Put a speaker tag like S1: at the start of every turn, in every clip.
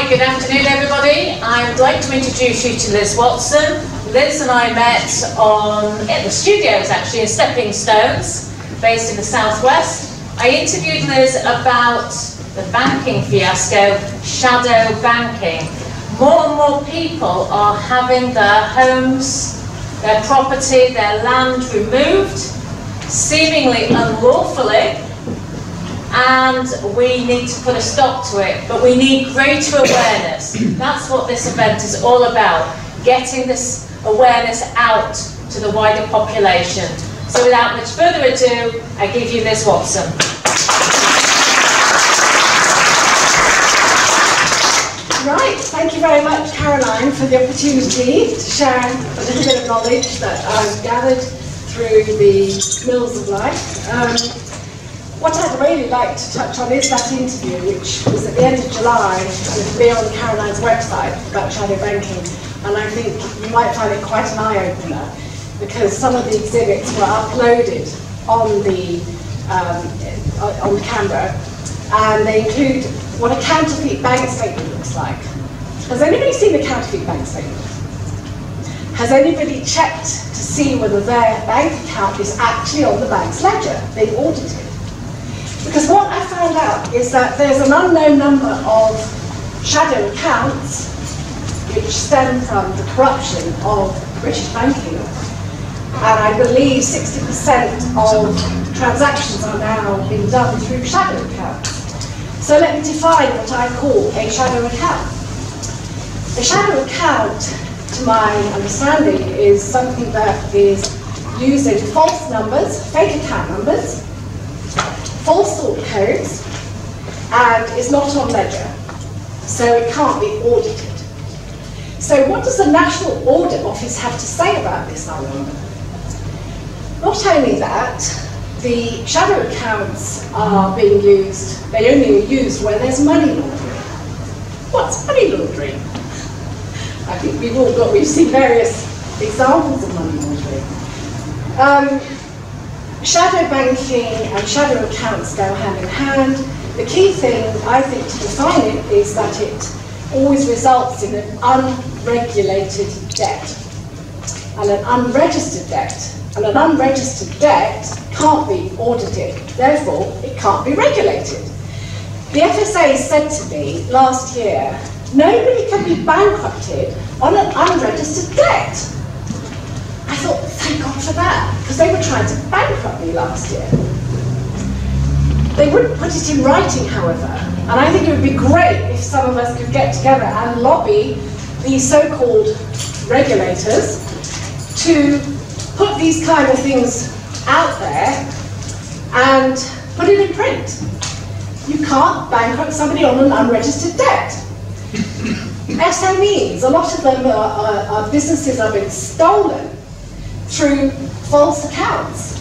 S1: Hi, good afternoon everybody. I would like to introduce you to Liz Watson. Liz and I met at the studios actually in Stepping Stones, based in the southwest. I interviewed Liz about the banking fiasco, shadow banking. More and more people are having their homes, their property, their land removed, seemingly unlawfully, and we need to put a stop to it, but we need greater awareness. That's what this event is all about, getting this awareness out to the wider population. So without much further ado, I give you Liz Watson.
S2: Right, thank you very much, Caroline, for the opportunity to share a little bit of knowledge that I've gathered through the mills of life. What I'd really like to touch on is that interview, which was at the end of July with me on Caroline's website about shadow banking, and I think you might find it quite an eye-opener because some of the exhibits were uploaded on the camera, and they include what a counterfeit bank statement looks like. Has anybody seen a counterfeit bank statement? Has anybody checked to see whether their bank account is actually on the bank's ledger, being audited? Because what I found out is that there's an unknown number of shadow accounts which stem from the corruption of British banking, and I believe 60% of transactions are now being done through shadow accounts. So let me define what I call a shadow account. A shadow account, to my understanding, is something that is using false numbers, fake account numbers, false sort codes, and is not on ledger, so it can't be audited. So what does the National Audit Office have to say about this, I wonder? Not only that, the shadow accounts are being used, they only are used where there's money laundering. What's money laundering? I think we've seen various examples of money laundering. Shadow banking and shadow accounts go hand in hand. The key thing, I think, to define it is that it always results in an unregulated debt and an unregistered debt. And an unregistered debt can't be audited, therefore it can't be regulated. The FSA said to me last year, nobody can be bankrupted on an unregistered debt. I thought, thank God for that, because they were trying to bankrupt me last year. They wouldn't put it in writing, however, and I think it would be great if some of us could get together and lobby these so-called regulators to put these kind of things out there and put it in print. You can't bankrupt somebody on an unregistered debt. SMEs, a lot of them are businesses have been stolen through false accounts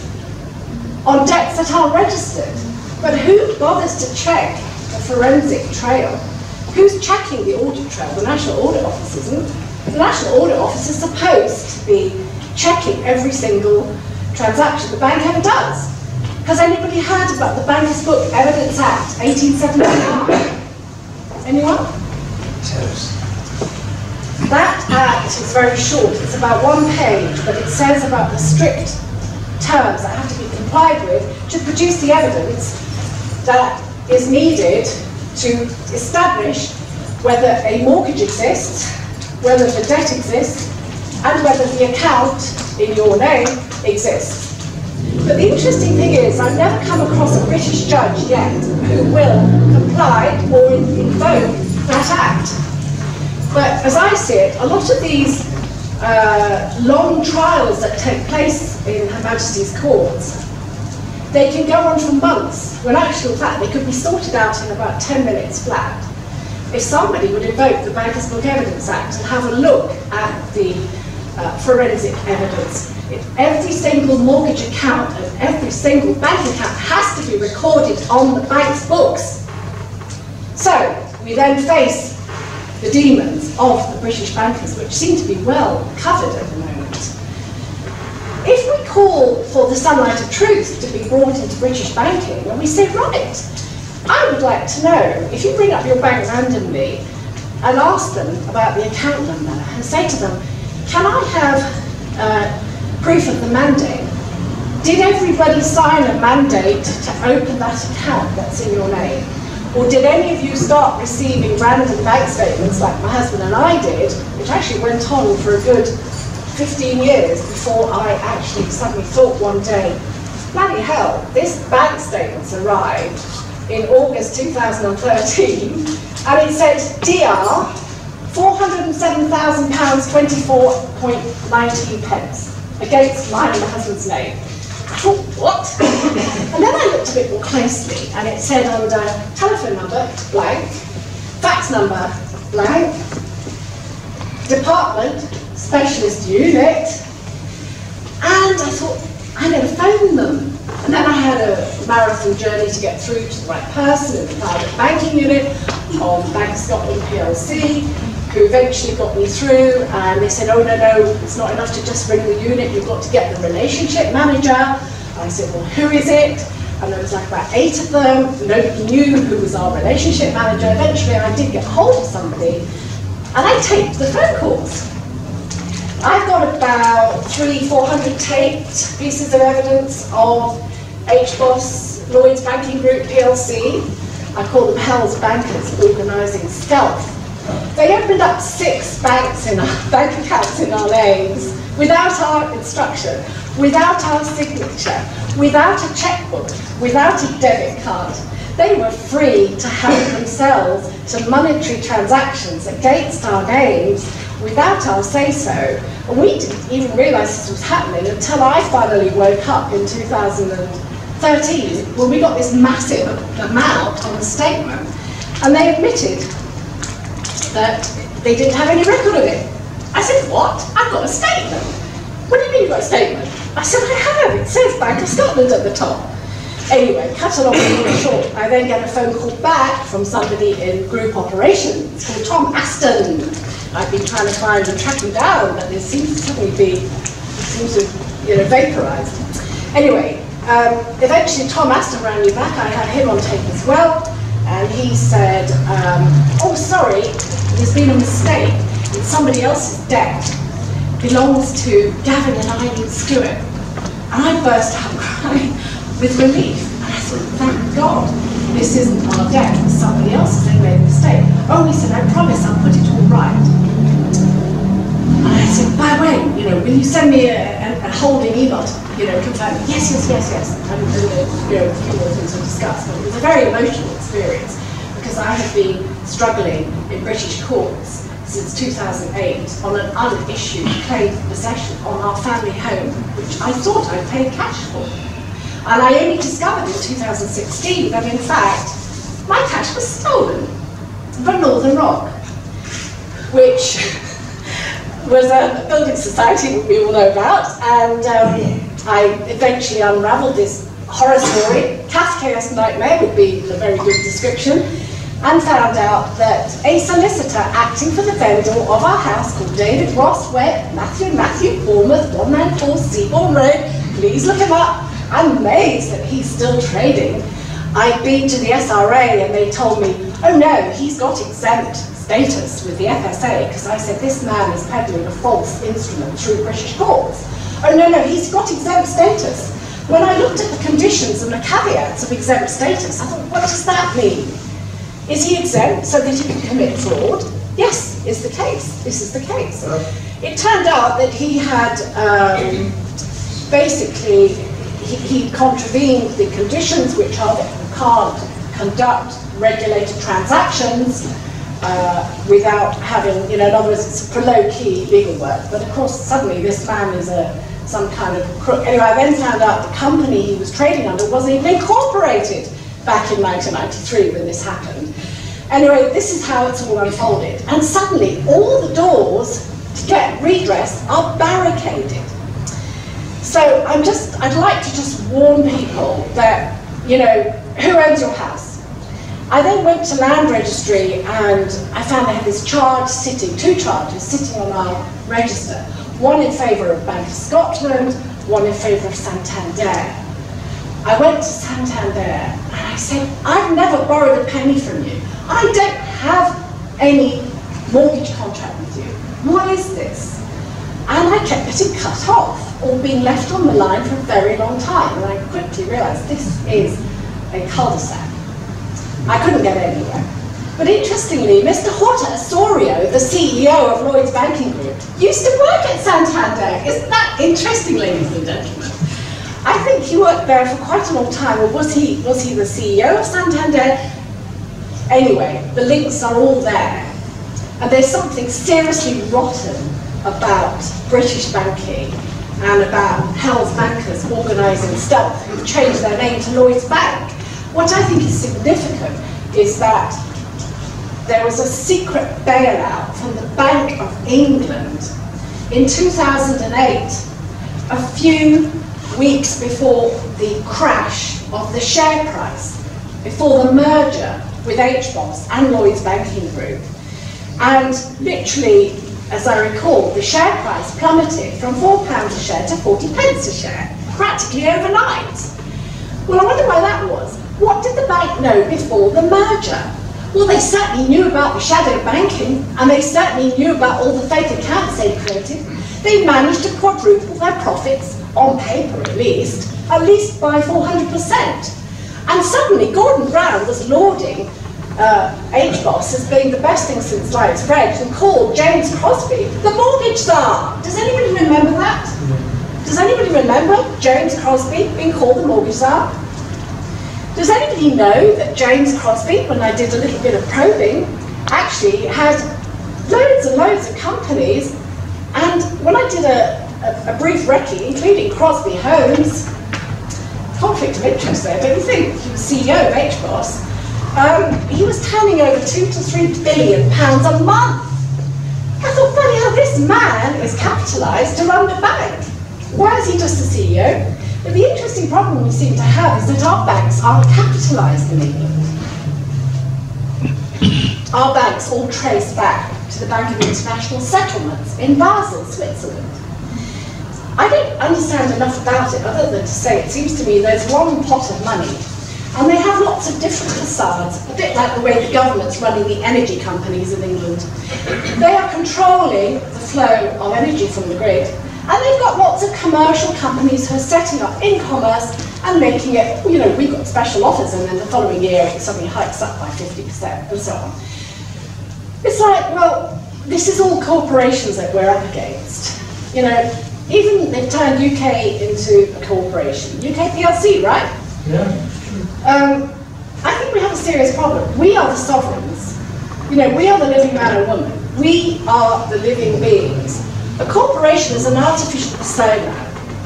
S2: on debts that aren't registered. But who bothers to check the forensic trail? Who's checking the audit trail? The National Audit Office isn't. The National Audit Office is supposed to be checking every single transaction the bank ever does. Has anybody heard about the Bankers Book Evidence Act, 1879? Anyone? That act is very short, it's about 1 page, but it says about the strict terms that have to be complied with to produce the evidence that is needed to establish whether a mortgage exists, whether the debt exists, and whether the account in your name exists. But the interesting thing is, I've never come across a British judge yet who will comply or invoke that act. But as I see it, a lot of these long trials that take place in Her Majesty's courts, they can go on for months, when actual fact they could be sorted out in about 10 minutes flat. If somebody would invoke the Bankers Book Evidence Act and have a look at the forensic evidence, if every single mortgage account and every single bank account has to be recorded on the bank's books. So we then face the demons of the British bankers, which seem to be well covered at the moment. If we call for the sunlight of truth to be brought into British banking, and we say, right, I would like to know, if you bring up your bank randomly, and ask them about the account number and say to them, can I have proof of the mandate? Did everybody sign a mandate to open that account that's in your name? Or did any of you start receiving random bank statements like my husband and I did, which actually went on for a good 15 years before I actually suddenly thought one day, bloody hell, this bank statement's arrived in August 2013, and it said DR, £407,000, 24.19 pence against mine and my husband's name. I thought, what? And then I looked a bit more closely, and it said under telephone number, blank, fax number, blank, department, specialist unit, and I thought, I'm going to phone them. And then I had a marathon journey to get through to the right person in the private banking unit of Bank of Scotland PLC, who eventually got me through, and they said, oh no, it's not enough to just ring the unit, you've got to get the relationship manager. I said, well, who is it? And there was like about 8 of them, nobody knew who was our relationship manager. Eventually I did get hold of somebody, and I taped the phone calls. I've got about 300-400 taped pieces of evidence of HBOS, Lloyds Banking Group PLC. I call them Hell's Bankers, organising stealth. They opened up 6 banks in our bank accounts in our names without our instruction, without our signature, without a checkbook, without a debit card. They were free to help themselves to monetary transactions against our names without our say-so. And we didn't even realise this was happening until I finally woke up in 2013 when we got this massive amount on the statement, and they admitted that they didn't have any record of it. I said, what? I've got a statement. What do you mean you've got a statement? I said, I have. It says Bank of Scotland at the top. Anyway, cut a long story short, I then get a phone call back from somebody in group operations called Tom Aston. I've been trying to find and track him down, but there seems to suddenly be, vaporised. Anyway, eventually Tom Aston rang me back. I had him on tape as well, and he said, oh, sorry, there's been a mistake. It's somebody else's debt. Belongs to Gavin and Eileen Stewart. And I burst out crying with relief. And I thought, thank God, this isn't our debt, it's somebody else's, they made a mistake. Oh, he said, I promise I'll put it all right. And I said, by the way, will you send me a holding email to, confirm? Yes. And a few more things to discuss. But it was a very emotional experience because I had been struggling in British courts since 2008 on an unissued claim for possession on our family home, which I thought I'd paid cash for. And I only discovered in 2016 that, in fact, my cash was stolen from Northern Rock, which was a building society that we all know about. And I eventually unravelled this horror story. Kafkaesque nightmare would be a very good description. And found out that a solicitor acting for the vendor of our house called David Ross Webb, Matthew Bournemouth, 194 Seabourn Road, please look him up. I'm amazed that he's still trading. I'd been to the SRA and they told me, oh no, he's got exempt status with the FSA, because I said this man is peddling a false instrument through British courts. Oh no, he's got exempt status. When I looked at the conditions and the caveats of exempt status, I thought, what does that mean? Is he exempt so that he can commit fraud? Yes, is the case. This is the case. It turned out that he had basically, he contravened the conditions, which are that you can't conduct regulated transactions without having, in other words, it's for low-key legal work. But of course, suddenly this man is some kind of crook. Anyway, I then found out the company he was trading under wasn't even incorporated back in 1993 when this happened. Anyway, this is how it's all unfolded. And suddenly, all the doors to get redress are barricaded. So I'd like to just warn people that, who owns your house? I then went to Land Registry and I found they had this charge sitting, 2 charges sitting on our register. One in favour of Bank of Scotland, one in favour of Santander. I went to Santander and I said, I've never borrowed a penny from you. I don't have any mortgage contract with you. What is this? And I kept getting cut off or being left on the line for a very long time. And I quickly realised this is a cul-de-sac. I couldn't get anywhere. But interestingly, Mr. Horta Osorio, the CEO of Lloyds Banking Group, used to work at Santander. Isn't that interesting, ladies and gentlemen? I think he worked there for quite a long time. Or was he the CEO of Santander? Anyway, the links are all there. And there's something seriously rotten about British banking and about Hell's bankers organising stealth who've changed their name to Lloyds Bank. What I think is significant is that there was a secret bailout from the Bank of England in 2008, a few weeks before the crash of the share price, before the merger with HBOS and Lloyds Banking Group. And literally, as I recall, the share price plummeted from £4 a share to 40p a share, practically overnight. Well, I wonder why that was. What did the bank know before the merger? Well, they certainly knew about the shadow banking, and they certainly knew about all the fake accounts they created. They managed to quadruple their profits, on paper at least by 400%. And suddenly, Gordon Brown was lauding HBOS as being the best thing since sliced bread, and called James Crosby the mortgage czar. Does anybody remember that? Does anybody remember James Crosby being called the mortgage czar? Does anybody know that James Crosby, when I did a little bit of probing, actually had loads and loads of companies, and when I did a brief recce, including Crosby Homes, conflict of interest there, don't you think? He was CEO of HBOS. He was turning over £2 to £3 billion a month. I thought, bloody hell, this man is capitalised to run the bank. Why is he just the CEO? But the interesting problem we seem to have is that our banks aren't capitalised in England. Our banks all trace back to the Bank of International Settlements in Basel, Switzerland. I don't understand enough about it other than to say it seems to me there's one pot of money, and they have lots of different facades, a bit like the way the government's running the energy companies in England. They are controlling the flow of energy from the grid, and they've got lots of commercial companies who are setting up in commerce and making it, you know, we've got special offers, and then the following year it suddenly hikes up by 50% and so on. It's like, well, this is all corporations that we're up against. You know, even they've turned UK into a corporation. UK PLC, right?
S3: Yeah.
S2: I think we have a serious problem. We are the sovereigns. You know, we are the living man or woman. We are the living beings. A corporation is an artificial persona.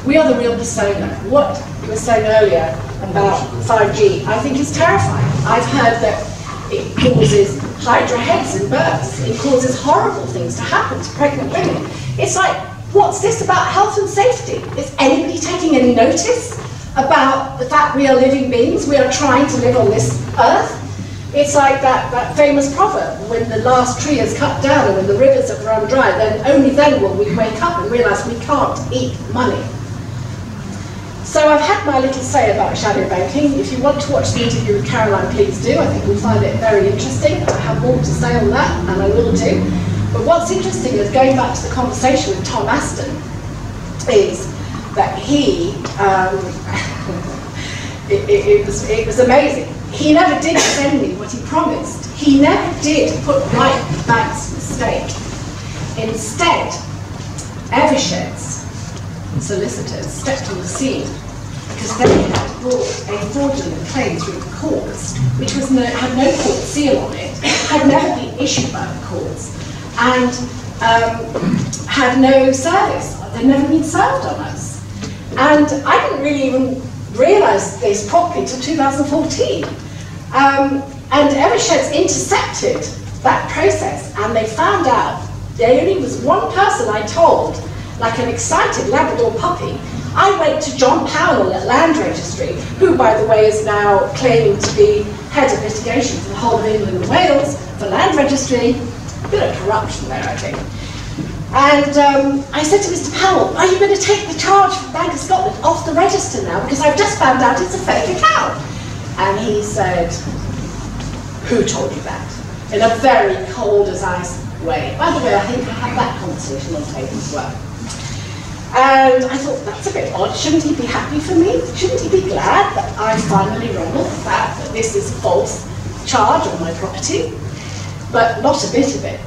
S2: We are the real persona. What you were saying earlier about 5G, I think is terrifying. I've heard that it causes hydra heads in births. It causes horrible things to happen to pregnant women. It's like, what's this about health and safety? Is anybody taking any notice about the fact we are living beings? We are trying to live on this earth. It's like that famous proverb, when the last tree is cut down and when the rivers have run dry, then only then will we wake up and realise we can't eat money. So I've had my little say about shadow banking. If you want to watch the interview with Caroline, please do. I think you'll find it very interesting. I have more to say on that, and I will do. But what's interesting is, going back to the conversation with Tom Aston, is that he, it was amazing. He never did send me what he promised. He never did put right the bank's mistake. Instead, Eversheds solicitors stepped on the scene because they had brought a fraudulent claim through the courts, which was had no court seal on it, had never been issued by the courts, and had no service. They'd never been served on us. And I didn't really even realise this properly until 2014. And Eversheds intercepted that process, and they found out there only was one person I told, like an excited Labrador puppy. I went to John Powell at Land Registry, who, by the way, is now claiming to be head of litigation for the whole of England and Wales for Land Registry. A bit of corruption there, I think. And I said to Mr. Powell, are you going to take the charge for Bank of Scotland off the register now? Because I've just found out it's a fake account. And he said, who told you that? In a very cold as ice way. By the way, I think I had that conversation on tape as well. And I thought, that's a bit odd. Shouldn't he be happy for me? Shouldn't he be glad that I finally run off the fact that this is a false charge on my property? But not a bit of it.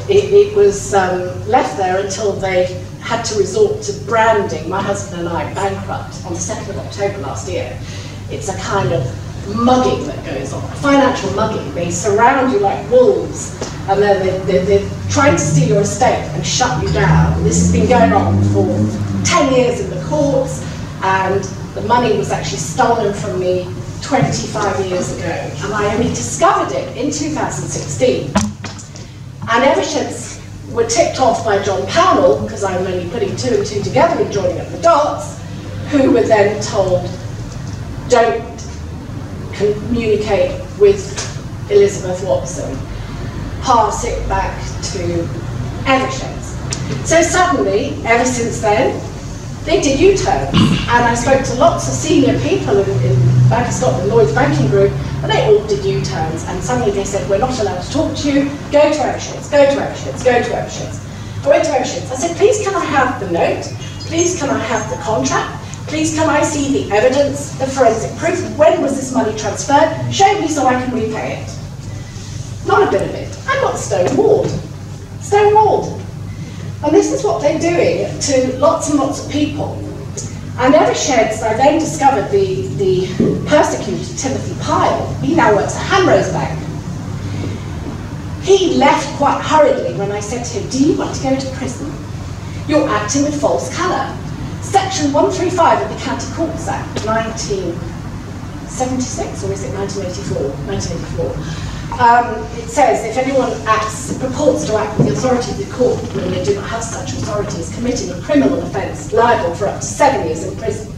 S2: It was left there until they had to resort to branding my husband and I bankrupt on the 2nd of October last year. It's a kind of mugging that goes on, a financial mugging. They surround you like wolves, and then they're trying to steal your estate and shut you down. This has been going on for 10 years in the courts, and the money was actually stolen from me 25 years ago, and I only discovered it in 2016. And ever since were tipped off by John Pownell, because I'm only putting 2 and 2 together and joining up the dots, who were then told, don't communicate with Elizabeth Watson, pass it back to Eversheds. So suddenly, ever since then, they did U-turns, and I spoke to lots of senior people in Bank of Scotland, Lloyd's banking group, and they all did U-turns, and suddenly they said, we're not allowed to talk to you, go to Eversheds, go to Eversheds, go to Eversheds. I went to Eversheds, I said, please can I have the note, please can I have the contract, please can I see the evidence, the forensic proof, when was this money transferred, show me so I can repay it. Not a bit of it, I got stonewalled, stonewalled. And this is what they're doing to lots and lots of people. And Eversheds, I then discovered the persecuted Timothy Pyle. He now works at Hamrose Bank. He left quite hurriedly when I said to him, do you want to go to prison? You're acting with false colour. Section 135 of the County Courts Act, 1976, or is it 1984? 1984. It says if anyone purports to act with the authority of the court when they do not have such authority is committing a criminal offence liable for up to 7 years in prison.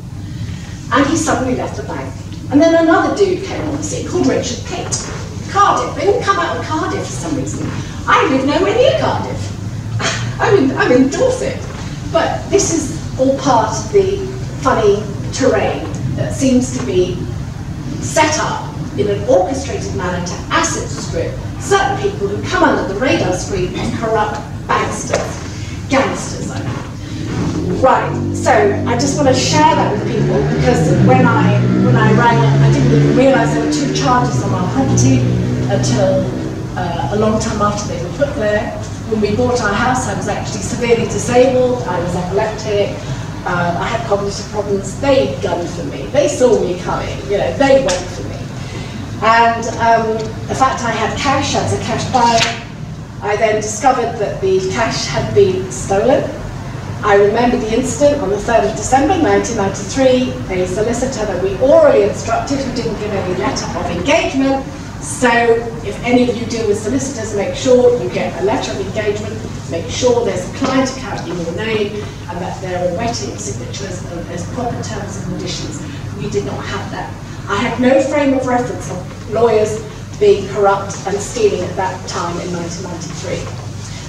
S2: And he suddenly left the bank. And then another dude came on the scene called Richard Pitt. Cardiff. They all come out of Cardiff for some reason. I live nowhere near Cardiff. I'm in Dorset. But this is all part of the funny terrain that seems to be set up in an orchestrated manner to asset strip certain people who come under the radar screen as corrupt banksters, gangsters, I mean. Right, so I just want to share that with people because when I rang up, I didn't even realise there were 2 charges on our property until a long time after they were put there. When we bought our house, I was actually severely disabled, I was epileptic, I had cognitive problems. They gunned for me, they saw me coming, you know, they went for me. And the fact I had cash as a cash buyer, I then discovered that the cash had been stolen. I remember the incident on the 3rd of December 1993, a solicitor that we orally instructed who didn't give any letter of engagement. So if any of you deal with solicitors, make sure you get a letter of engagement, make sure there's a client account in your name and that there are wetting signatures and there's proper terms and conditions. We did not have that. I had no frame of reference of lawyers being corrupt and stealing at that time in 1993.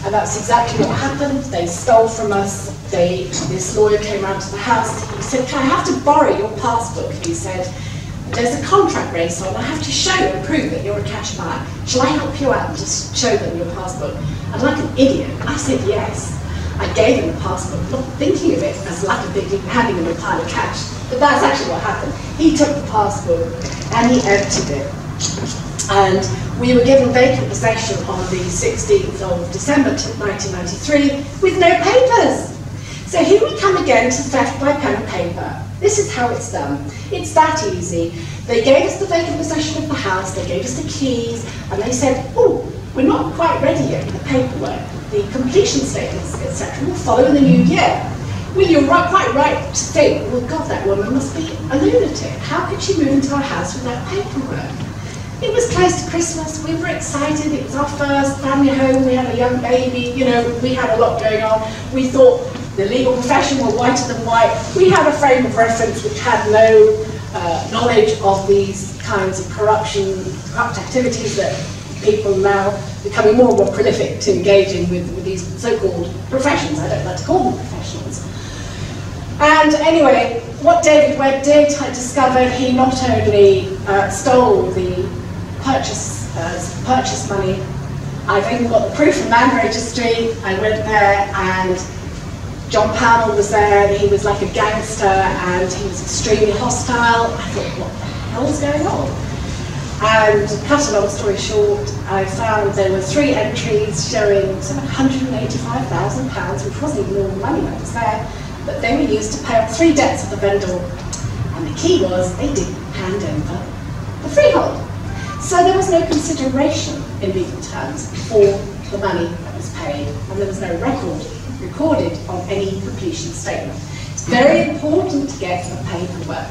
S2: And that's exactly what happened. They stole from us. This lawyer came round to the house. He said, can I have to borrow your passbook? He said, there's a contract race on. I have to show and prove that you're a cash buyer. Shall I help you out and just show them your passbook? And like an idiot, I said yes. I gave him the passbook, not thinking of it as like handing him a pile of cash. But that's actually what happened. He took the passbook and he emptied it. And we were given vacant possession on the 16th of December 1993 with no papers. So here we come again to theft by pen and paper. This is how it's done. It's that easy. They gave us the vacant possession of the house, they gave us the keys, and they said, oh, we're not quite ready yet with the paperwork. The completion statements, etc., will follow in the new year. Well, you're quite right to think, well, God, that woman must be a lunatic. How could she move into our house without paperwork? It was close to Christmas, we were excited, it was our first family home, we had a young baby, you know, we had a lot going on. We thought the legal profession were whiter than white. We had a frame of reference which had no knowledge of these kinds of corrupt activities that people now becoming more and more prolific to engaging with these so-called professions. I don't like to call them professionals. And anyway, what David Webb did, I discovered he not only stole the purchase money I've even got the proof from Land Registry. I went there and John Powell was there, and he was like a gangster and he was extremely hostile. I thought, what the hell's going on? And cut a long story short, I found there were 3 entries showing £185,000, which wasn't even all the money that was there, but they were used to pay off 3 debts of the vendor. And the key was they didn't hand over the freehold. So there was no consideration in legal terms for the money that was paid, and there was no record recorded on any completion statement. It's very important to get the paperwork,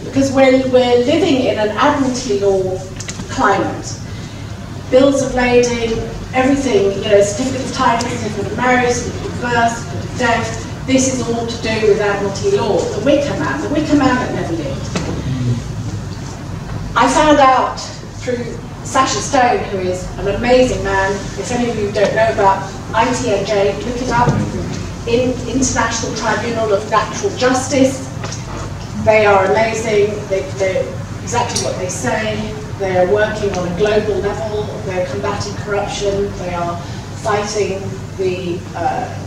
S2: because we're living in an admiralty law climate. Bills of lading, everything, you know, certificate of title, certificate of marriage, certificate of birth, certificate of death, this is all to do with admiralty law. The Wicker Man that never lived. I found out through Sacha Stone, who is an amazing man. If any of you don't know about ITNJ, look it up. International Tribunal of Natural Justice. They are amazing. They're exactly what they say. They're working on a global level. They're combating corruption. They are fighting the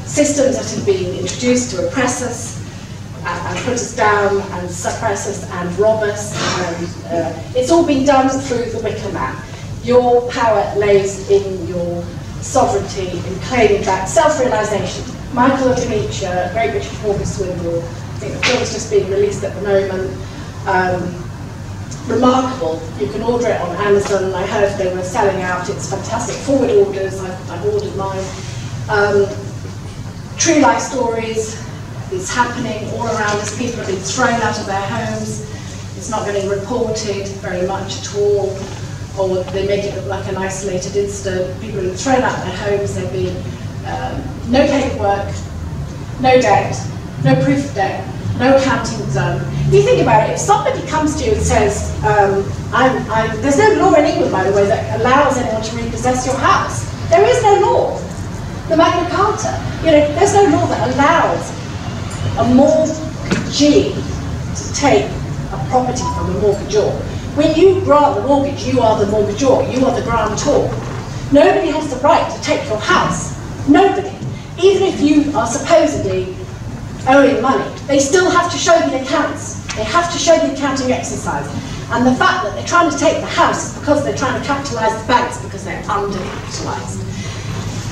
S2: systems that have been introduced to oppress us and put us down and suppress us and rob us. And it's all been done through the Wicker Man. Your power lays in your sovereignty, in claiming back self-realisation. Michael of Demetia, Great British Mortgage Swindle, I think the film's just being released at the moment. Remarkable. You can order it on Amazon. I heard they were selling out. It's fantastic. Forward orders. I've ordered mine. True life stories. It's happening all around us. People have been thrown out of their homes. It's not getting reported very much at all, or they make it look like an isolated incident. People have been thrown out of their homes. There have been no paperwork, no debt, no proof of debt, no accounting done. If you think about it, if somebody comes to you and says, there's no law in England, by the way, that allows anyone to repossess your house. There is no law. The Magna Carta, you know, there's no law that allows a mortgagee to take a property from a mortgagor. When you grant the mortgage, you are the mortgagor, you are the grantor. Nobody has the right to take your house. Nobody. Even if you are supposedly owing money, they still have to show the accounts. They have to show the accounting exercise. And the fact that they're trying to take the house is because they're trying to capitalise the banks, because they're undercapitalised.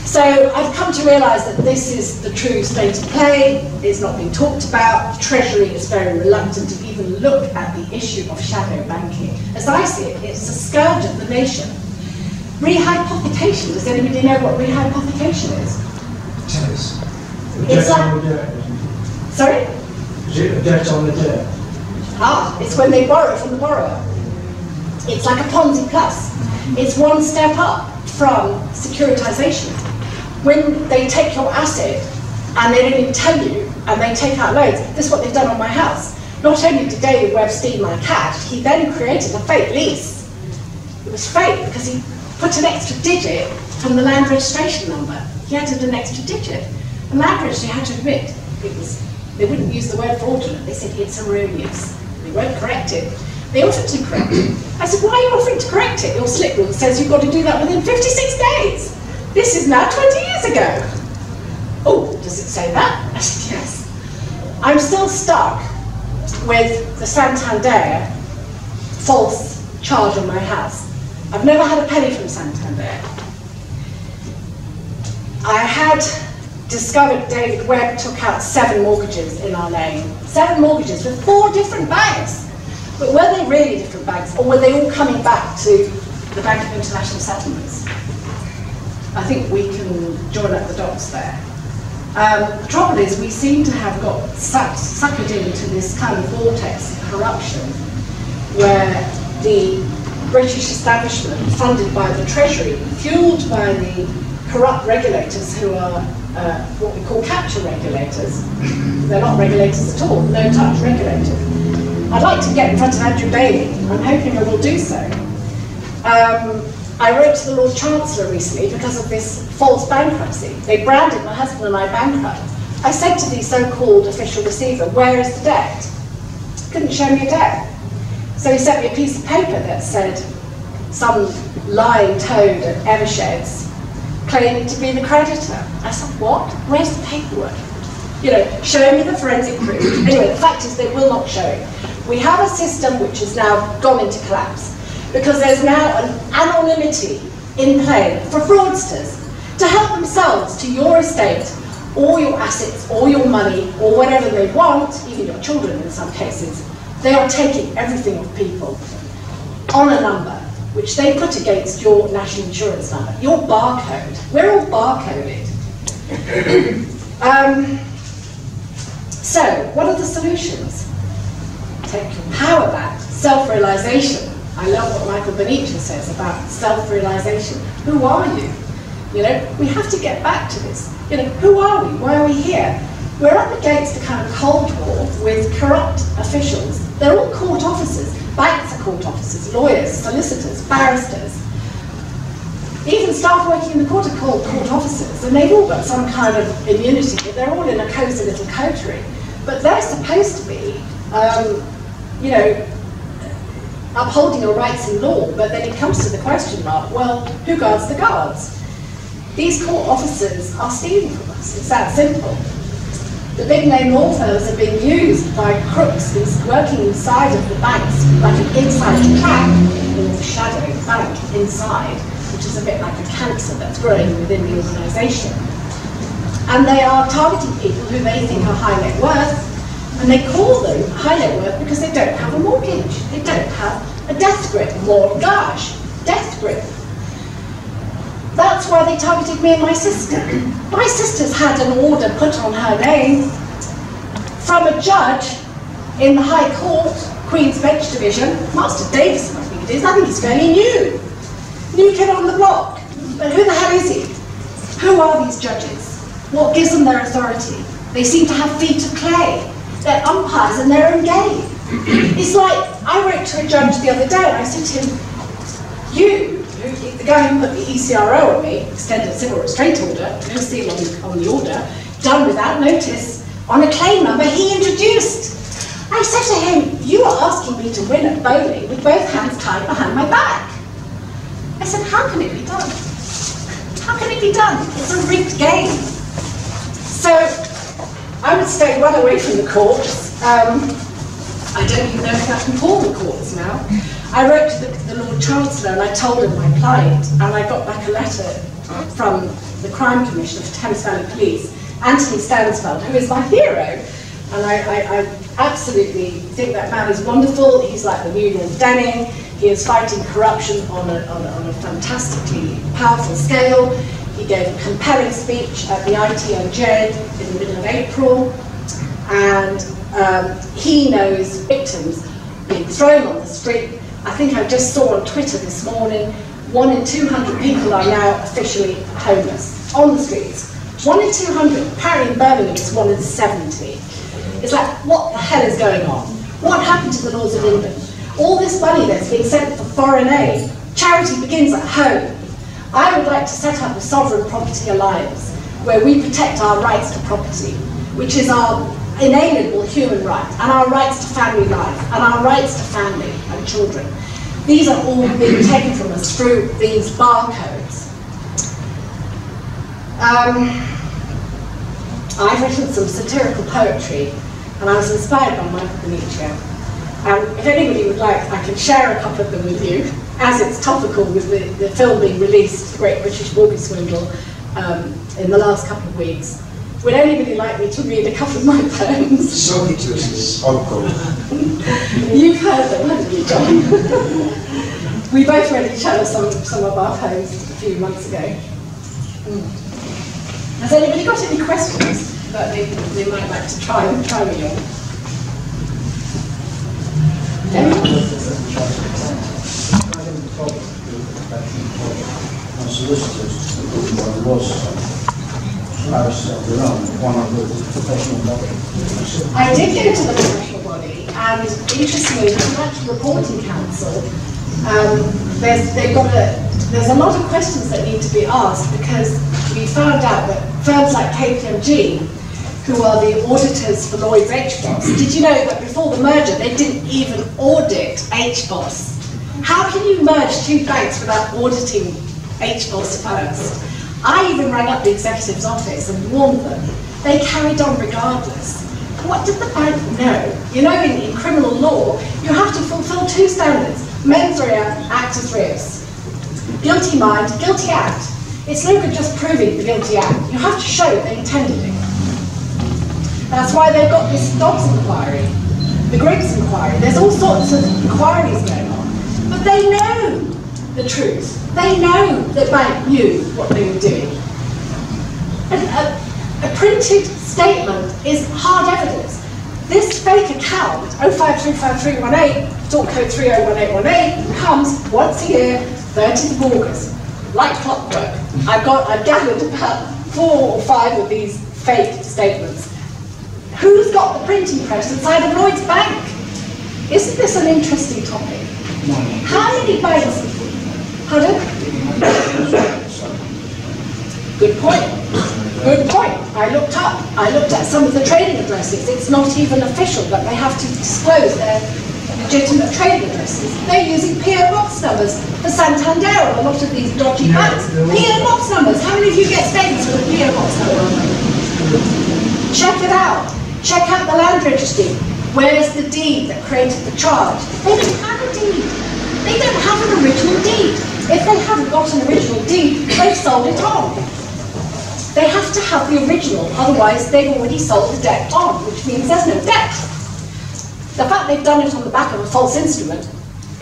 S2: So I've come to realise that this is the true state of play. It's not been talked about. The Treasury is very reluctant to even look at the issue of shadow banking. As I see it, it's a scourge of the nation. Rehypothecation. Does anybody know what rehypothecation is?
S3: Tennis.
S2: It's like, sorry?
S3: Debt on the debt.
S2: Ah, it's when they borrow from the borrower. It's like a Ponzi plus. It's one step up from securitization. When they take your asset and they don't even tell you, and they take out loans, this is what they've done on my house. Not only did David Webb steal my cash, he then created a fake lease. It was fake because he put an extra digit from the land registration number. He added an extra digit. And land registry had to admit it was, they wouldn't use the word fraudulent, they said it's erroneous. They won't correct it. They offered to correct it. I said, why are you offering to correct it? Your slip rule says you've got to do that within 56 days. This is now 20 years ago. Oh, does it say that? I said, yes. I'm still stuck with the Santander false charge on my house. I've never had a penny from Santander. I had discovered David Webb took out 7 mortgages in our name. 7 mortgages with 4 different banks. But were they really different banks, or were they all coming back to the Bank of International Settlements? I think we can join up the dots there. The trouble is, we seem to have got suckered into this kind of vortex of corruption, where the British establishment, funded by the Treasury, fueled by the corrupt regulators who are what we call capture regulators. They're not regulators at all, no-touch regulators. I'd like to get in front of Andrew Bailey. I'm hoping I will do so. I wrote to the Lord Chancellor recently because of this false bankruptcy. They branded my husband and I bankrupt. I said to the so-called official receiver, where is the debt? Couldn't show me a debt. So he sent me a piece of paper that said some lying toad at Eversheds claiming to be the creditor. I said, what? Where's the paperwork? You know, show me the forensic proof. Anyway, the fact is they will not show it. We have a system which has now gone into collapse because there's now an anonymity in play for fraudsters to help themselves to your estate, or your assets, or your money, or whatever they want, even your children in some cases. They are taking everything of people on a number, which they put against your national insurance number, your barcode. We're all barcoded. So, what are the solutions? Take your power back, self-realization. I love what Michael Benicia says about self-realization. Who are you? You know, we have to get back to this. You know, who are we? Why are we here? We're up against a kind of cold war with corrupt officials. They're all court officers. Banks are court officers, lawyers, solicitors, barristers. Even staff working in the court are called court officers, and they've all got some kind of immunity, but they're all in a cosy little coterie. But they're supposed to be, you know, upholding your rights in law, but then it comes to the question mark, well, who guards the guards? These court officers are stealing from us. It's that simple. The big name law firms are being used by crooks working inside of the banks, like an inside track in the shadow bank inside, which is a bit like a cancer that's growing within the organisation. And they are targeting people who they think are high net worth, and they call them high net worth because they don't have a mortgage, they don't have a death grip, mortgage, death grip. That's why they targeted me and my sister. My sister's had an order put on her name from a judge in the High Court, Queen's Bench Division, Master Davison, I think it is. I think he's fairly new. New kid on the block. But who the hell is he? Who are these judges? What gives them their authority? They seem to have feet of clay. They're umpires in their own game. It's like, I wrote to a judge the other day and I said to him, you, the guy who put the ECRO on me, extended civil restraint order, no seal on the order, done without notice, on a claim number he introduced. I said to him, you are asking me to win at bowling with both hands tied behind my back. I said, how can it be done? How can it be done? It's a rigged game. So, I would stay well away from the courts. I don't even know if I can call the courts now. I wrote to the Lord Chancellor and I told him my plight, and I got back a letter from the Crime Commissioner for Thames Valley Police, Anthony Stansfeld, who is my hero. And I absolutely think that man is wonderful. He's like the new Lord Denning. He is fighting corruption on a fantastically powerful scale. He gave a compelling speech at the ITOJ in the middle of April. And he knows victims being thrown on the street. I think I just saw on Twitter this morning, 1 in 200 people are now officially homeless on the streets. 1 in 200, apparently in Birmingham it's 1 in 70. It's like, what the hell is going on? What happened to the laws of England? All this money that's being sent for foreign aid, charity begins at home. I would like to set up a sovereign property alliance where we protect our rights to property, which is our inalienable human right, and our rights to family life, and our rights to family and children. These are all being taken from us through these barcodes. I've written some satirical poetry, and I was inspired by Michael Benicia. If anybody would like, I can share a couple of them with you, as it's topical with the film being released, The Great British Mortgage Swindle, in the last couple of weeks. Would anybody like me to read a couple of my poems?
S3: So it was uncle.
S2: You've heard them, haven't you, John? We both read each other some of our poems a few months ago. Has anybody got any questions that they might like to try me on?
S3: Solicitors was one of the professional bodies.
S2: I did go to the professional body, and interestingly, the Financial Reporting Council, there's a lot of questions that need to be asked, because we found out that firms like KPMG, who are the auditors for Lloyd's HBOS, did you know that before the merger they didn't even audit HBOS? How can you merge two banks without auditing HBOS first? I even rang up the executive's office and warned them. They carried on regardless. What did the bank know? You know, in criminal law, you have to fulfill two standards. Mens rea, actus reus. Guilty mind, guilty act. It's no good just proving the guilty act. You have to show they intended it. That's why they've got this Dobbs inquiry, the Griggs inquiry. There's all sorts of inquiries going on. But they know the truth. They know the bank knew what they were doing. And a printed statement is hard evidence. This fake account, 05353118, sort code 301818, comes once a year, 30th of August, like clockwork. I've gathered about 4 or 5 of these fake statements. Who's got the printing press inside of Lloyd's Bank? Isn't this an interesting topic? How many banks? Pardon? Good point. Good point. I looked at some of the trading addresses. It's not even official that they have to disclose their legitimate trading addresses. They're using PO box numbers for Santander and a lot of these dodgy banks. PO box numbers. How many of you get statements with a PO box number? Check it out. Check out the land registry. Where's the deed that created the charge? They don't have a deed. They don't have an original deed. If they haven't got an original deed, they've sold it on. They have to have the original, otherwise they've already sold the debt on, which means there's no debt. The fact they've done it on the back of a false instrument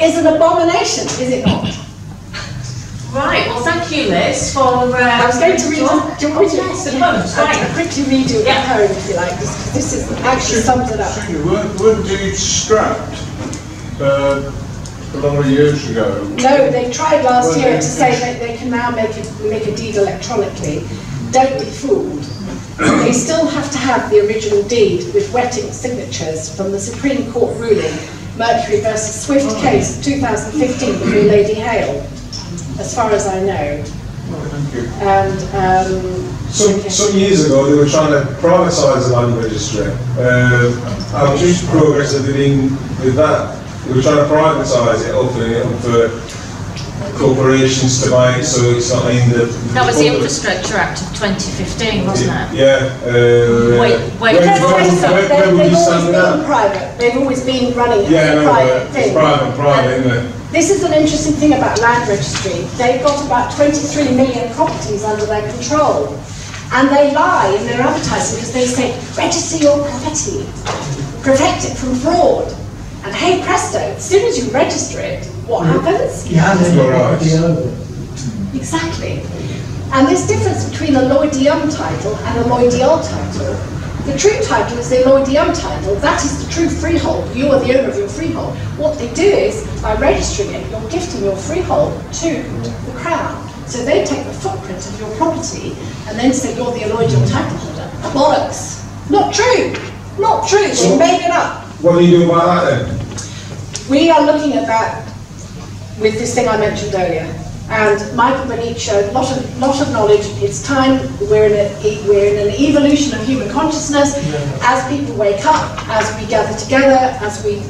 S2: is an abomination, is it not?
S1: Right, well thank you Liz for...
S2: I was going to read... Do you want me to
S1: I'll
S2: quickly read you a poem if you like, because this is actually sums it up.
S4: Weren't deeds scrapped a lot of years ago?
S2: No, they tried last year to say that they can now make a deed electronically. Don't be fooled. They still have to have the original deed with wetting signatures from the Supreme Court ruling, Mercury versus Swift case, 2015, with Lady Hale, as far as I know.
S4: Thank you.
S2: And
S5: some years ago, they were trying to privatise the land registry. How much progress have they been with that? They were trying to privatise it, opening it up for corporations to buy it, so it's not in the...
S1: That was the Infrastructure Act of 2015, wasn't it?
S5: Yeah.
S1: Wait,
S2: they've always been private. They've always been running as a private thing.
S5: It's private, isn't it?
S2: This is an interesting thing about land registry. They've got about 23 million properties under their control. And they lie in their advertising because they say, register your property, protect it from fraud. And hey presto, as soon as you register it, what happens?
S3: You hand in your property over.
S2: Exactly. And there's difference between a Lloydium title and a Lloydial title. The true title is the Lloydium title. That is the true freehold. You are the owner of your freehold. What they do is, by registering it, you're gifting your freehold to the Crown. So they take the footprint of your property and then say you're the Lloydial title holder. Bollocks. Not true. Not true. They made it up.
S5: What are you doing about that then?
S2: We are looking at that with this thing I mentioned earlier. And Michael Benite showed a lot of knowledge. It's time. We're in an evolution of human consciousness. As people wake up, as we gather together, as we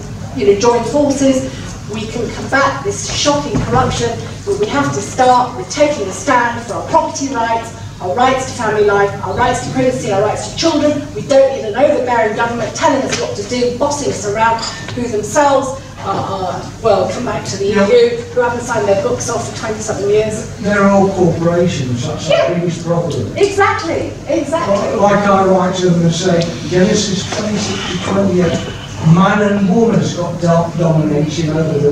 S2: join forces, we can combat this shocking corruption. But we have to start with taking a stand for our property rights, our rights to family life, our rights to privacy, our rights to children. We don't need an overbearing government telling us what to do, bossing us around, who themselves well, come back to the EU, who haven't signed their books off for 20-something years.
S3: They're all corporations, that's the biggest problem.
S2: Exactly, exactly.
S3: Like I write to them and say, Genesis 26 to 28, man and woman has got domination over the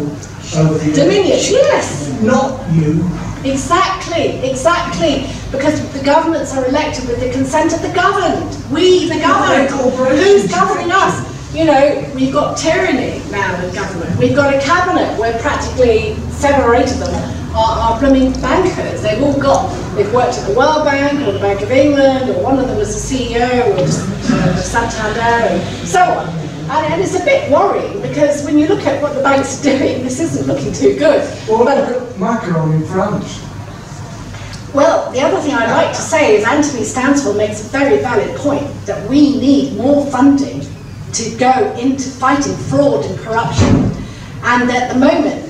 S2: Dominion, yes.
S3: Not you.
S2: Exactly, exactly. Because the governments are elected with the consent of the governed. We, the governed. Who's governing us? We've got tyranny now in government. We've got a cabinet where practically 7 or 8 of them are blooming bankers. They've worked at the World Bank or the Bank of England, or one of them was the CEO of Santander, and so on. And it's a bit worrying because when you look at what the banks are doing, this isn't looking too good.
S3: Well, look at Macron in France.
S2: Well, the other thing I'd like to say is Anthony Stansfield makes a very valid point that we need more funding to go into fighting fraud and corruption. And at the moment,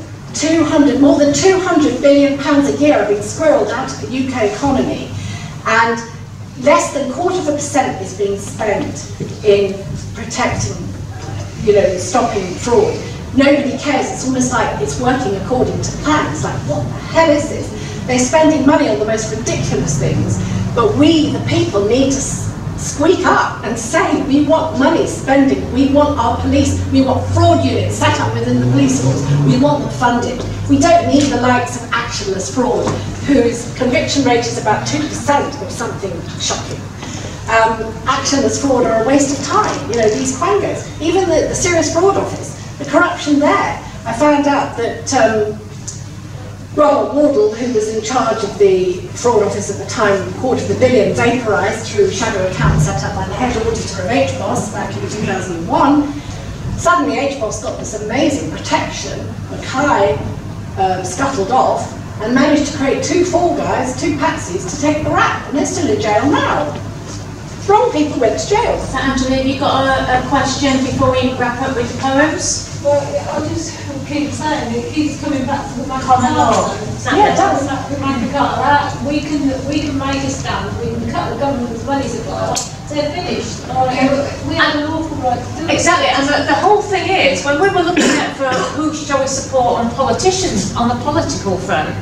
S2: more than £200 billion a year are being squirreled out of the UK economy. And less than 0.25% is being spent in protecting, stopping fraud. Nobody cares. It's almost like it's working according to plan. It's like, what the hell is this? They're spending money on the most ridiculous things, but we, the people, need to squeak up and say, we want money spending, we want our police, we want fraud units set up within the police force, we want them funded. We don't need the likes of actionless fraud, whose conviction rate is about 2% or something shocking. Actionless fraud are a waste of time, these quangos. Even the Serious Fraud Office, the corruption there. I found out that Robert Wardle, who was in charge of the fraud office at the time, $250 million vaporised through shadow accounts set up by the head auditor of HBOS back in 2001. Suddenly HBOS got this amazing protection. Mackay scuttled off and managed to create 2 fall guys, 2 patsies to take the rap, and they're still in jail now. Wrong people went to jail.
S1: So Angela, have you got a question before we wrap up with the poems?
S6: Well, I just keep saying, it keeps coming back to the
S1: Common law.
S6: Yeah, it does. We can make a stand, we can cut the government's money supply, they're finished. We have an awful right to do it.
S1: Exactly, and the whole thing is, when we were looking at for who shall we support on politicians on the political front,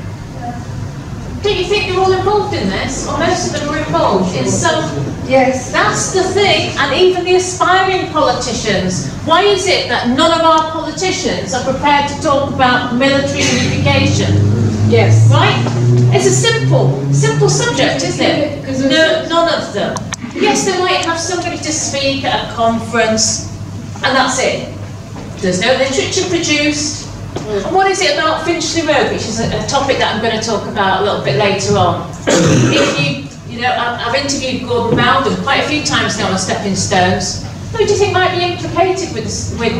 S1: don't you think they're all involved in this? Or most of them are involved in some...
S2: Yes.
S1: That's the thing, and even the aspiring politicians. Why is it that none of our politicians are prepared to talk about military unification?
S2: Yes.
S1: Right? It's a simple subject, isn't it? No, none of them. Yes, they might have somebody to speak at a conference, and that's it. There's no literature produced. And what is it about Finchley Road, which is a topic that I'm going to talk about a little bit later on? I've interviewed Gordon Bowden quite a few times now on Stepping Stones. Who do you think might be implicated with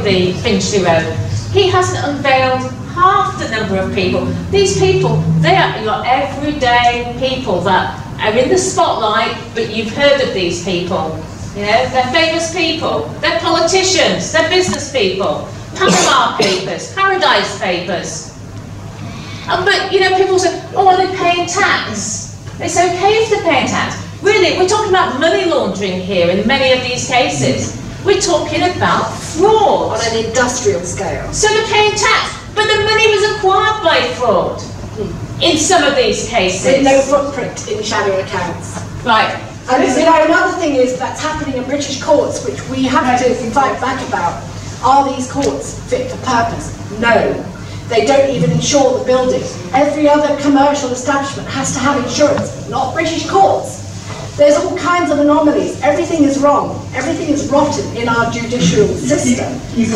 S1: the Finchley Road? He hasn't unveiled half the number of people. These people, they are your everyday people that are in the spotlight, but you've heard of these people. They're famous people, they're politicians, they're business people. Panama Papers, Paradise Papers. But, people say, oh, are they paying tax? It's okay if they're paying tax. Really, we're talking about money laundering here in many of these cases. We're talking about fraud.
S2: On an industrial scale.
S1: So they're paying tax, but the money was acquired by fraud in some of these cases.
S2: With no footprint in shadow accounts.
S1: Right.
S2: And another thing is that's happening in British courts, which we have to fight back about. Are these courts fit for purpose? No. They don't even insure the building. Every other commercial establishment has to have insurance, not British courts. There's all kinds of anomalies. Everything is wrong. Everything is rotten in our judicial system.
S3: You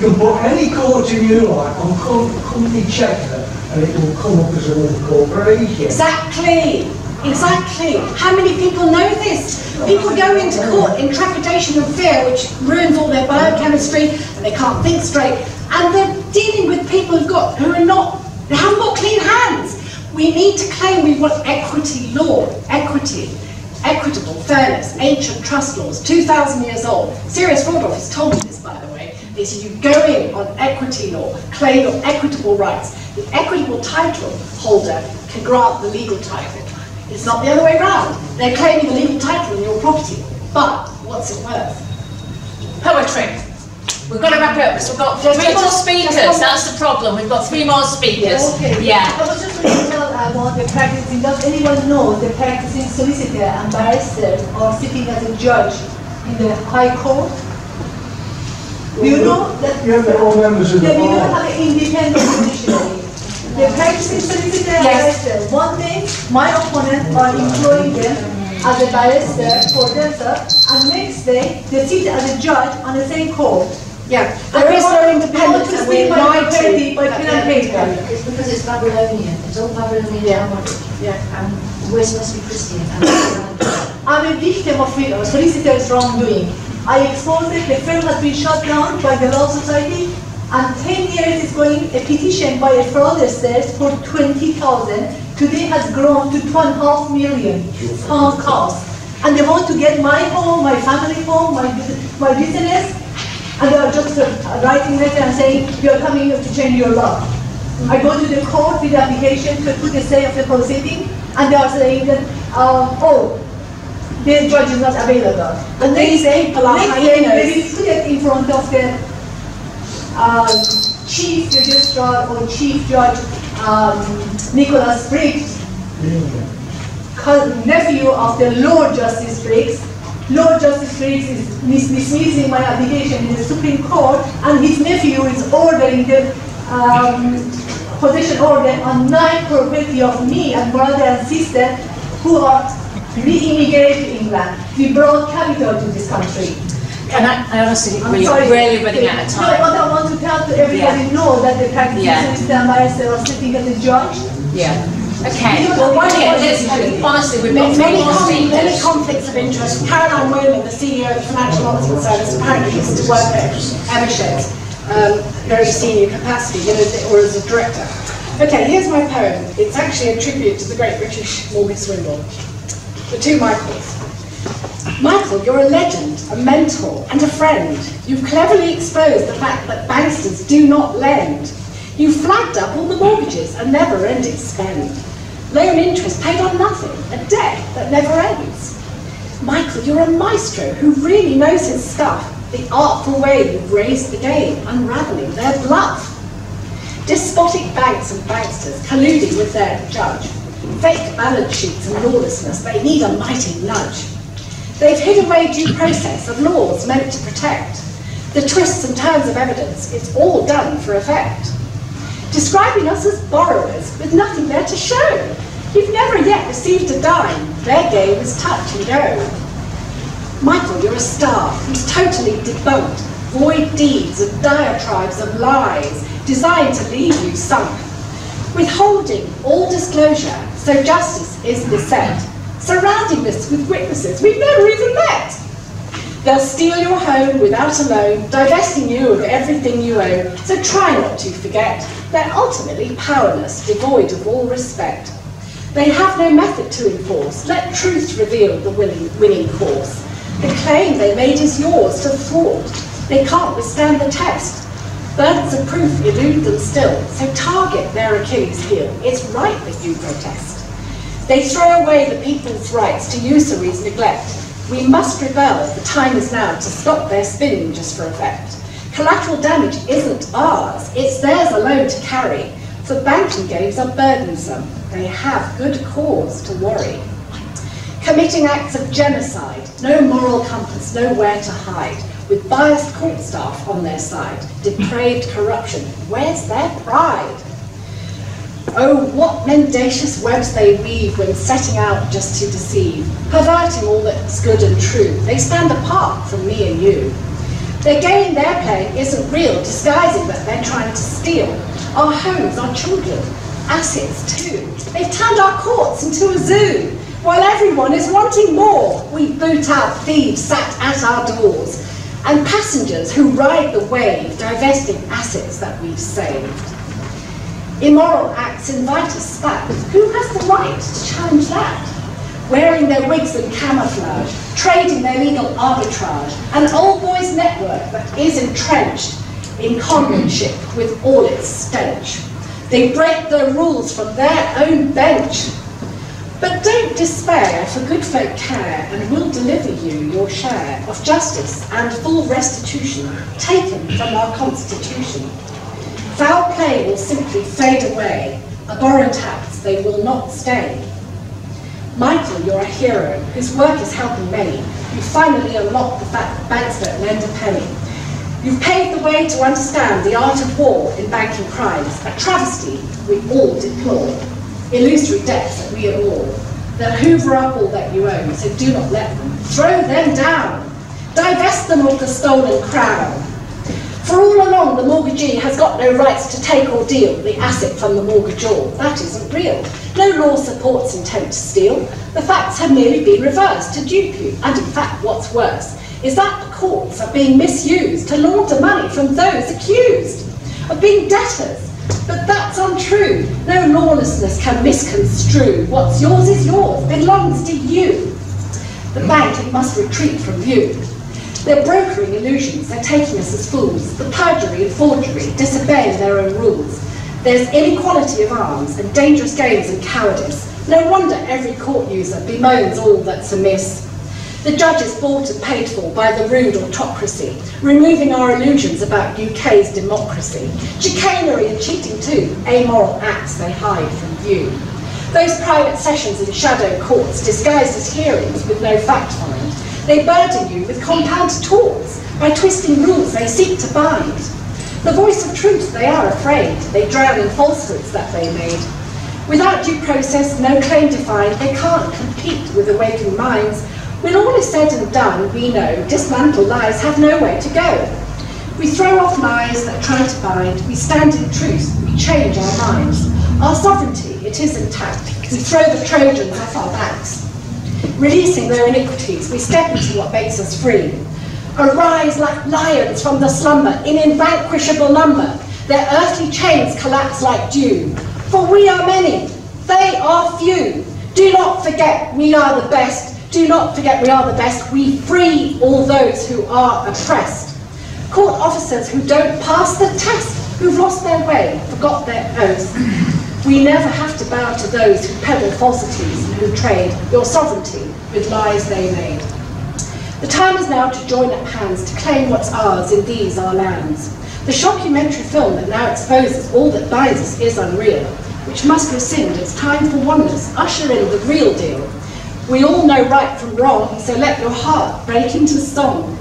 S3: can put any court in your life on company checker and it will come up as another corporation.
S2: Exactly. Exactly. How many people know this? People go into court in trepidation and fear, which ruins all their biochemistry, and they can't think straight. And they're dealing with people who haven't got clean hands. We need to claim we want equity law, equitable, fairness, ancient trust laws, 2,000 years old. Serious Fraud Office told me this, by the way. They said you go in on equity law, claim your equitable rights. The equitable title holder can grant the legal title. It's not the other way around. They're claiming the legal title on your property. But what's it worth?
S1: Poetry. We've got to wrap it up because we've got 3 more speakers. That's the problem. We've got 3 more speakers.
S6: Okay.
S1: Yeah.
S6: I was just going to tell about the practicing. Does anyone know the practicing solicitor and barristers are sitting as a judge in the High Court? Do you know that?
S3: Yeah, they're all members of the
S6: we don't
S3: bar.
S6: have an independent judiciary. The practicing solicitor and barrister. One day, my opponent are employing them as a barrister for themselves, and next day they sit as a judge on the same court.
S2: Yeah, there is no independence, and we're lied to
S6: by pen and paper.
S7: It's because it's Babylonian. It's all Babylonian language.
S2: Yeah.
S7: And we're supposed to be Christian.
S6: I'm a victim of solicitor's wrongdoing. I exposed it. The firm has been shut down by the Law Society, and 10 years is going a petition by a fraudsters for 20,000. Today has grown to 2.5 million pound cost. And they want to get my home, my family home, my business, and they are just writing letter and saying, you are coming here to change your law. I go to the court with the application to put a stay of the proceeding, And they are saying that, oh, their judge is not available.
S2: And these people are
S6: they will put it in front of the chief registrar or chief judge Nicholas Briggs, nephew of the Lord Justice Briggs. Lord Justice Briggs is dismissing my application in the Supreme Court, and his nephew is ordering the possession order on 9 property of me and brother and sister who are re-immigrated to England. We brought capital to this country.
S1: And I honestly think we're really running out of time.
S6: No, but I want to tell everybody know that the practitioner is the ambassador was sitting as a judge.
S1: Yeah. Okay. Well, honestly, we've got
S2: many conflicts of interest. Caroline Whelan, the CEO of the Financial Ombudsman Service, apparently used to work at Evershed, very senior capacity, or as a director. Okay, here's my poem. It's actually a tribute to the great British mortgage swindle. The two Michaels. Michael, you're a legend, a mentor, and a friend. You've cleverly exposed the fact that banksters do not lend. You flagged up all the mortgages and never-ending spend. Loan interest paid on nothing, a debt that never ends. Michael, you're a maestro who really knows his stuff. The artful way you've raised the game, unravelling their bluff. Despotic banks and banksters colluding with their judge. Fake balance sheets and lawlessness, they need a mighty nudge. They've hid away due process of laws meant to protect. The twists and turns of evidence, it's all done for effect. Describing us as borrowers with nothing there to show. You've never yet received a dime. Their game is touch and go. Michael, you're a star who's totally debunked void deeds and diatribes of lies designed to leave you sunk. Withholding all disclosure, so justice is beset. Surrounding this with witnesses we've never even met. They'll steal your home without a loan, divesting you of everything you own, so try not to forget. They're ultimately powerless, devoid of all respect. They have no method to enforce, let truth reveal the winning course. The claim they made is yours to thwart. They can't withstand the test. Burdens of proof elude them still, so target their Achilles heel. It's right that you protest. They throw away the people's rights to usury's neglect. We must rebel, the time is now to stop their spinning just for effect. Collateral damage isn't ours, it's theirs alone to carry. For banking games are burdensome, they have good cause to worry. Committing acts of genocide, no moral compass, nowhere to hide. With biased court staff on their side, depraved corruption, where's their pride? Oh, what mendacious webs they weave when setting out just to deceive, perverting all that's good and true. They stand apart from me and you. Their game they're playing isn't real, disguising that they're trying to steal our homes, our children, assets too. They've turned our courts into a zoo. While everyone is wanting more, we boot out thieves sat at our doors and passengers who ride the wave, divesting assets that we've saved. Immoral acts invite us back. Who has the right to challenge that? Wearing their wigs and camouflage, trading their legal arbitrage, an old boys network that is entrenched in comradeship with all its stench. They break the rules from their own bench. But don't despair, for good folk care, and will deliver you your share of justice and full restitution taken from our Constitution. Foul play will simply fade away, abhorrent acts they will not stay. Michael, you're a hero whose work is helping many. You finally unlocked the fact that banks don't lend a penny. You've paved the way to understand the art of war in banking crimes, a travesty we all deplore. Illusory debts that we abhor, that hoover up all that you own, so do not let them. Throw them down. Divest them of the stolen crown. For all along, the mortgagee has got no rights to take or deal the asset from the mortgagor. That isn't real. No law supports intent to steal. The facts have merely been reversed to dupe you. And in fact, what's worse is that the courts are being misused to launder money from those accused of being debtors. But that's untrue. No lawlessness can misconstrue. What's yours is yours, belongs to you. The bank, it must retreat from you. They're brokering illusions, they're taking us as fools. The perjury and forgery, disobeying their own rules. There's inequality of arms and dangerous games and cowardice. No wonder every court user bemoans all that's amiss. The judge is bought and paid for by the rude autocracy, removing our illusions about UK's democracy. Chicanery and cheating too, amoral acts they hide from view. Those private sessions in shadow courts, disguised as hearings with no fact find, they burden you with compound torts by twisting rules they seek to bind. The voice of truth they are afraid, they drown in falsehoods that they made. Without due process, no claim defined, they can't compete with awakened minds. When all is said and done, we know dismantled lies have nowhere to go. We throw off lies that try to bind, we stand in truth, we change our minds. Our sovereignty, it is intact, we throw the Trojans off our backs. Releasing their iniquities, we step into what makes us free. Arise like lions from the slumber, in invanquishable number, their earthly chains collapse like dew. For we are many, they are few. Do not forget we are the best. Do not forget we are the best. We free all those who are oppressed. Court officers who don't pass the test, who've lost their way, forgot their oath. We never have to bow to those who peddle falsities and who trade your sovereignty with lies they made. The time is now to join up hands to claim what's ours in these our lands. The shockumentary film that now exposes all that binds us is unreal, which must rescind. It's time for oneness. Usher in the real deal. We all know right from wrong, so let your heart break into song.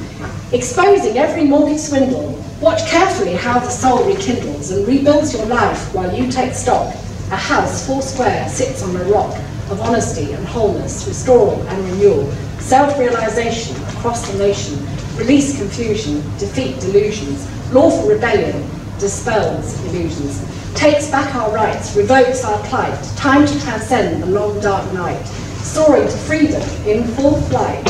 S2: Exposing every mortgage swindle, watch carefully how the soul rekindles and rebuilds your life while you take stock. A house 4 square sits on a rock of honesty and wholeness, restoral and renewal, self-realization across the nation, release confusion, defeat delusions, lawful rebellion, dispels illusions, takes back our rights, revokes our plight, time to transcend the long dark night, soaring to freedom in full flight,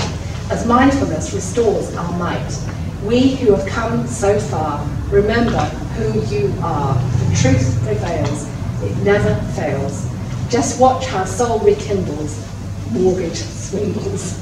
S2: as mindfulness restores our might. We who have come so far, remember who you are. The truth prevails, it never fails. Just watch how soul rekindles, mortgage swindles.